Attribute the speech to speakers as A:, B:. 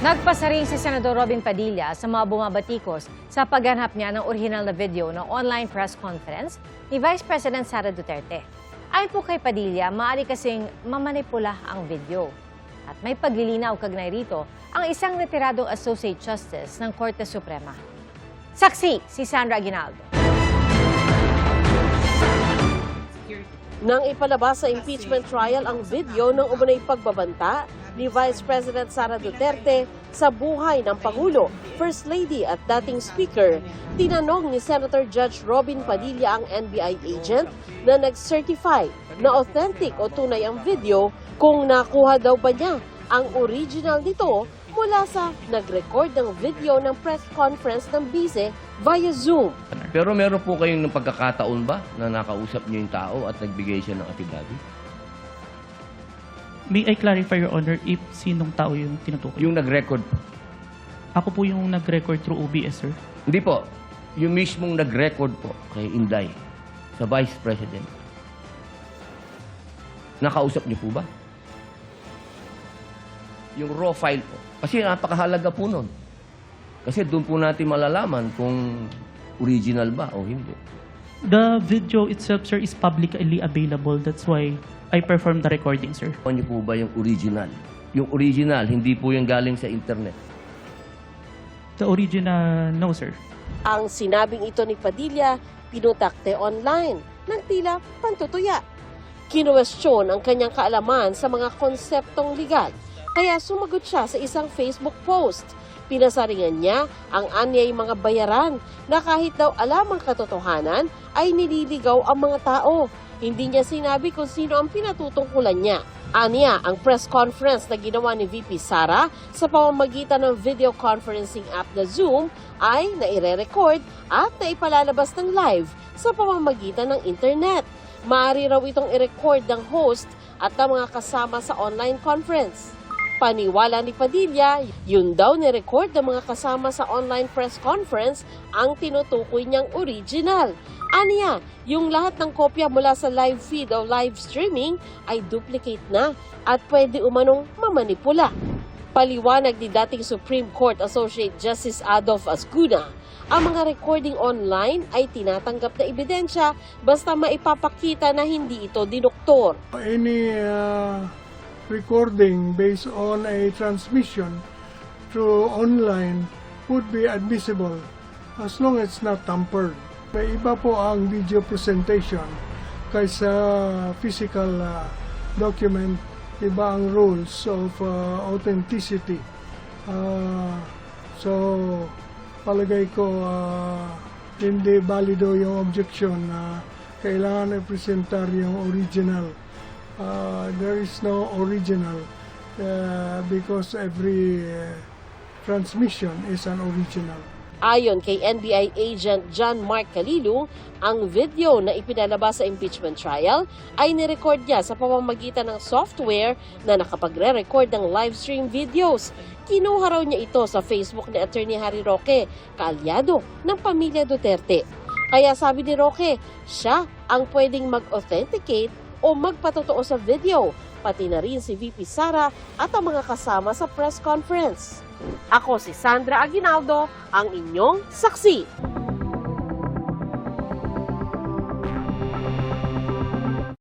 A: Nagpasaring si Senador Robin Padilla sa mga bumabatikos sa pagganap niya ng original na video ng online press conference ni Vice President Sara Duterte. Ayon po kay Padilla, maaari kasing mamanipula ang video. At may paglilinaw kagnay rito ang isang retiradong Associate Justice ng Korte Suprema. Saksi si Sandra Aguinaldo.
B: Nang ipalabas sa impeachment trial ang video ng umunay pagbabanta ni Vice President Sara Duterte sa buhay ng Pangulo, First Lady at dating Speaker, tinanong ni Senator Judge Robin Padilla ang NBI agent na nag-certify na authentic o tunay ang video kung nakuha daw ba niya ang original nito mula sa nag-record ng video ng press conference ng Vice via Zoom.
C: Pero meron po kayong pagkakataon ba na nakausap niyo yung tao at nagbigay siya ng affidavit?
D: May I clarify, Your Honor, if sinong tao yung tinutukoy?
C: Yung nag-record po?
D: Ako po yung nag-record through OBS, sir.
C: Hindi po. Yung mismong nag-record po kay Inday sa Vice President. Nakausap niyo po ba? Yung raw file po. Kasi napakahalaga po nun. Kasi doon po natin malalaman kung original ba o hindi.
D: The video itself, sir, is publicly available. That's why I performed the recording, sir.
C: Ano niyo po ba yung original? Yung original, hindi po yung galing sa internet.
D: The original, no, sir.
B: Ang sinabing ito ni Padilla, pinutakte online ng tila pantutuya. Kinuwestiyon ang kanyang kaalaman sa mga konseptong legal, kaya sumagot siya sa isang Facebook post. Pinasaringan niya ang anyay mga bayaran na kahit daw alam ang katotohanan ay nililigaw ang mga tao. Hindi niya sinabi kung sino ang pinatutungkulan niya. Aniya, ang press conference na ginawa ni VP Sara sa pamamagitan ng video conferencing app na Zoom ay naire-record at naipalalabas ng live sa pamamagitan ng internet. Maaari raw itong i-record ng host at ang mga kasama sa online conference. Paniwala ni Padilla, yun daw ni-record ng mga kasama sa online press conference ang tinutukoy niyang original. Aniya, yung lahat ng kopya mula sa live feed o live streaming ay duplicate na at pwede umanong mamanipula. Paliwanag ni dating Supreme Court Associate Justice Adolf Ascuna, ang mga recording online ay tinatanggap na ebidensya basta maipapakita na hindi ito dinuktor.
E: Any recording based on a transmission through online would be admissible as long as it's not tampered. May iba po ang video presentation kaysa physical document, iba ang rules of authenticity. So, palagay ko hindi valido yung objection na kailangan i-presentar yung original. There is no original because every transmission is an original.
B: Ayon kay NBI agent John Mark Calilu, ang video na ipinalabas sa impeachment trial ay nirecord niya sa pamamagitan ng software na nakapagre-record ng live stream videos. Kinuha raw niya ito sa Facebook ni Attorney Harry Roque, kaalyado ng pamilya Duterte. Kaya sabi ni Roque, siya ang pwedeng mag-authenticate o magpatotoo sa video, pati na rin si VP Sara at ang mga kasama sa press conference. Ako si Sandra Aguinaldo, ang inyong saksi.